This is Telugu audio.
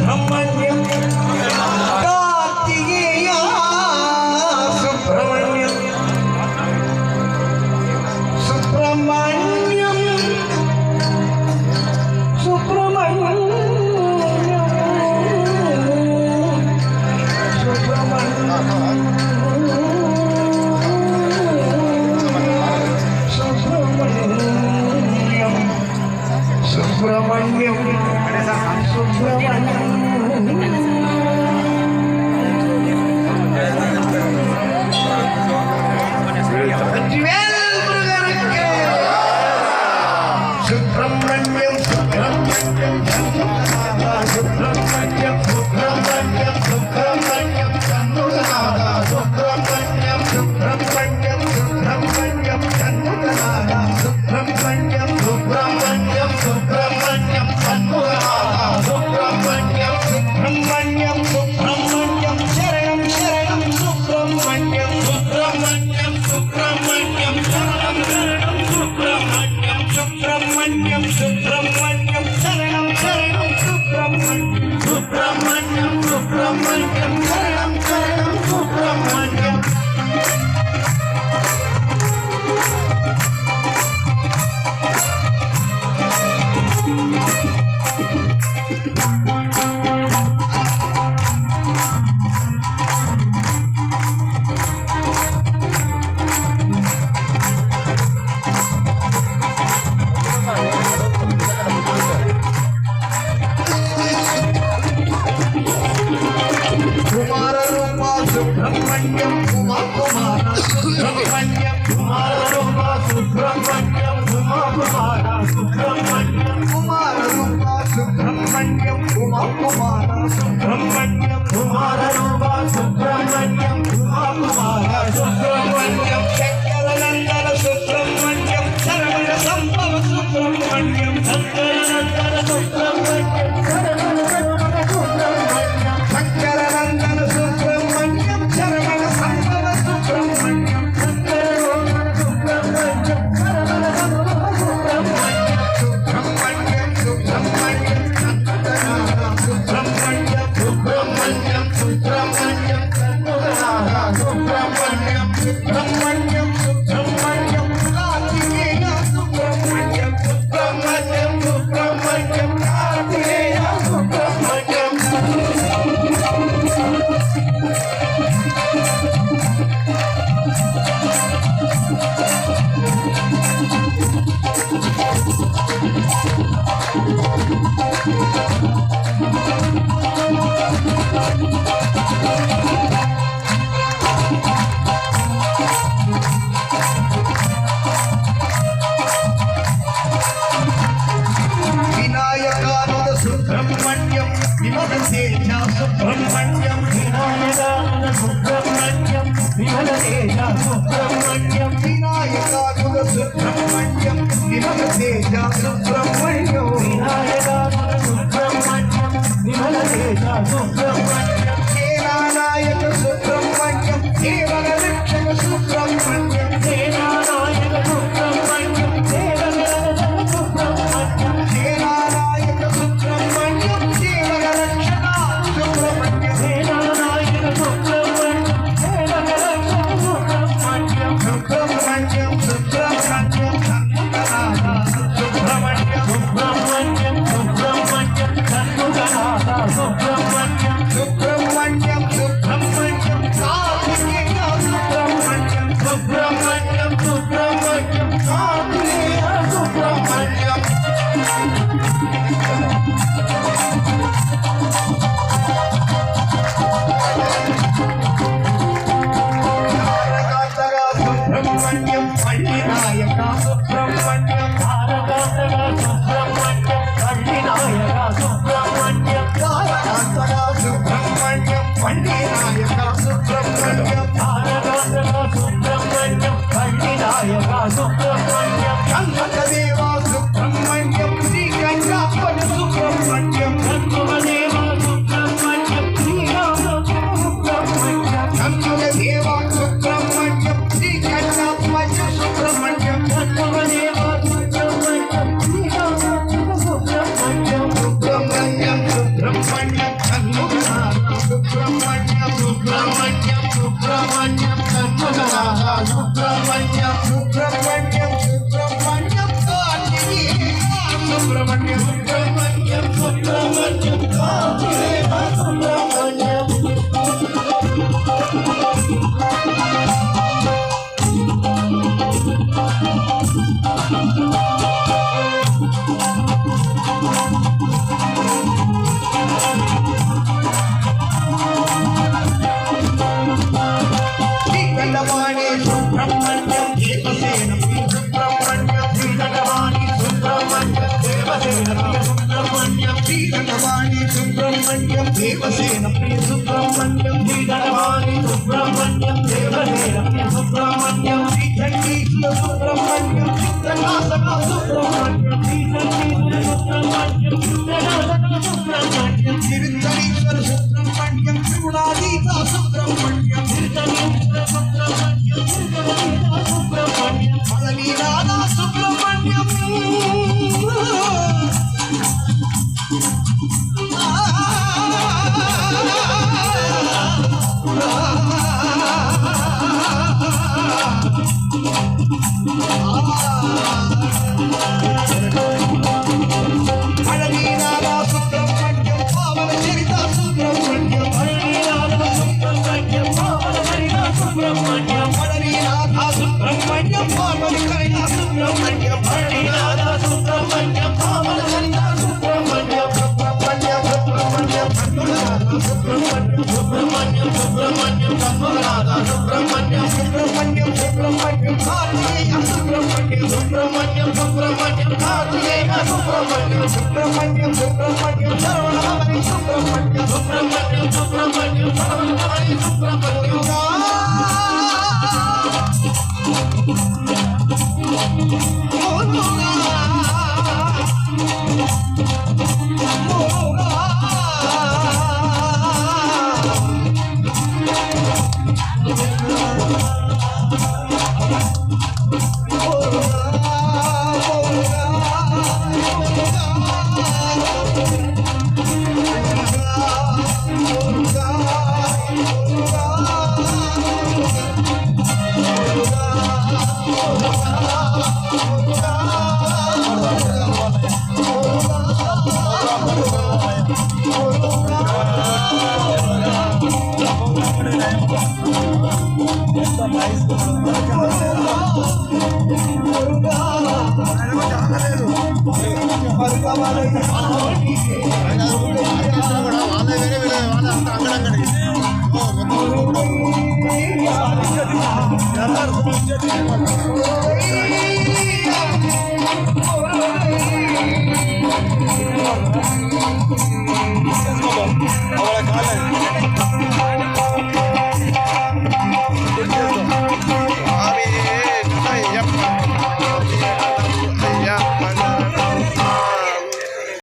సుబ్రహ్మణ్యం కార్తికేయ సుబ్రహ్మణ్యం సుబ్రహ్మణ్యం సుబ్రహ్మణ్యం సుబ్రహ్మణ్యం సుబ్రహ్మణ్యం ఉమా కుమార సుబ్రహ్మణ్యం కుమార రూప సుబ్రహ్మణ్యం ఉమా కుమార సుబ్రహ్మణ్యం కుమార రూప సుబ్రహ్మణ్యం ఉమా కుమార సుబ్రహ్మణ్యం కుమార రూప సుబ్రహ్మణ్యం ఉమా కుమార సుబ్రహ్మణ్యం శంకరనందన సుబ్రహ్మణ్యం శరవణ సంభవ సుబ్రహ్మణ్యం శంకరనందన సుబ్రహ్మణ్యం సుబ్రహ్మణ్యం విమలతేజ సుబ్రహ్మణ్యం వినాయకానుల సుబ్రహ్మణ్యం విమలతేజ సుబ్రహ్మణ్యం వినాయకానుల సుబ్రహ్మణ్యం విమలతేజ సుబ్రహ్మణ్యం వినాయకానుల సుబ్రహ్మణ్యం విమలతేజ సుబ్రహ్మణ్యం సేనానాయక సుబ్రహ్మణ్యం కేవల రక్షక సుబ్రహ్మణ్యం సేనానాయక సుబ్రహ్మణ్యం కేవల రక్షక సుబ్రహ్మణ్యం సేనానాయక సుబ్రహ్మణ్యం కేవల రక్షక సుబ్రహ్మణ్యం సేనానాయక సుబ్రహ్మణ్యం కేవల రక్షక సుబ్రహ్మణ్యం సుబ్రహ్మణ్యం సుబ్రహ్మణ్యం సుబ్రహ్మణ్యం సుబ్రహ్మణ్యం సుబ్రహ్మణ్యం కర్మగనాథ సుబ్రహ్మణ్యం సుబ్రహ్మణ్యం సుబ్రహ్మణ్యం సుబ్రహ్మణ్యం సుబ్రహ్మణ్యం సుబ్రహ్మణ్యం సుబ్రహ్మణ్యం శ్రీదండవాణి సుబ్రహ్మణ్యం దేవసేన సుబ్రహ్మణ్యం శ్రీదండవాణి సుబ్రహ్మణ్యం దేవసేన సుబ్రహ్మణ్యం శ్రీదండవాణి సుబ్రహ్మణ్యం దేవసేన సుబ్రహ్మణ్యం శ్రీదండవాణి సుబ్రహ్మణ్యం దేవసేన సుబ్రహ్మణ్యం శ్రీచండీశ్వర సుబ్రహ్మణ్యం చిత్రనాశక సుబ్రహ్మణ్యం శ్రీచండీశ్వర సుబ్రహ్మణ్యం చిత్రనాశక సుబ్రహ్మణ్యం చిరుతరీశ్వర సుబ్రహ్మణ్యం త్రిగుణాతీత సుబ్రహ్మణ్యం చిరుతరీశ్వర సుబ్రహ్మణ్యం చిరుతరీశ్వర సుబ్రహ్మణ్యం పళనీనాథ సుబ్రహ్మణ్యం పళనీనాథ సుబ్రహ్మణ్యం పావన చరిత సుబ్రహ్మణ్యం పళనీనాథ సుబ్రహ్మణ్యం పావన చరిత సుబ్రహ్మణ్యం పళనీనాథ సుబ్రహ్మణ్యం పావన చరిత సుబ్రహ్మణ్యం పళనీనాథ సుబ్రహ్మణ్యం పావన చరిత సుబ్రహ్మణ్యం సుబ్రహ్మణ్యం సుబ్రహ్మణ్యం సుబ్రహ్మణ్యం సుబ్రహ్మణ్యం సుబ్రహ్మణ్యం సుబ్రహ్మణ్యం సుబ్రహ్మణ్యం సుబ్రహ్మణ్యం కార్తికేయ సుబ్రహ్మణ్యం సుబ్రహ్మణ్యం సుబ్రహ్మణ్యం కార్తికేయ సుబ్రహ్మణ్యం సుబ్రహ్మణ్యం సుబ్రహ్మణ్యం సర్వనామని సుబ్రహ్మణ్యం సుబ్రహ్మణ్యం సుబ్రహ్మణ్యం సర్వనామని సుబ్రహ్మణ్యం వాళ్ళే వేరే వాళ్ళ అంతా అక్కడ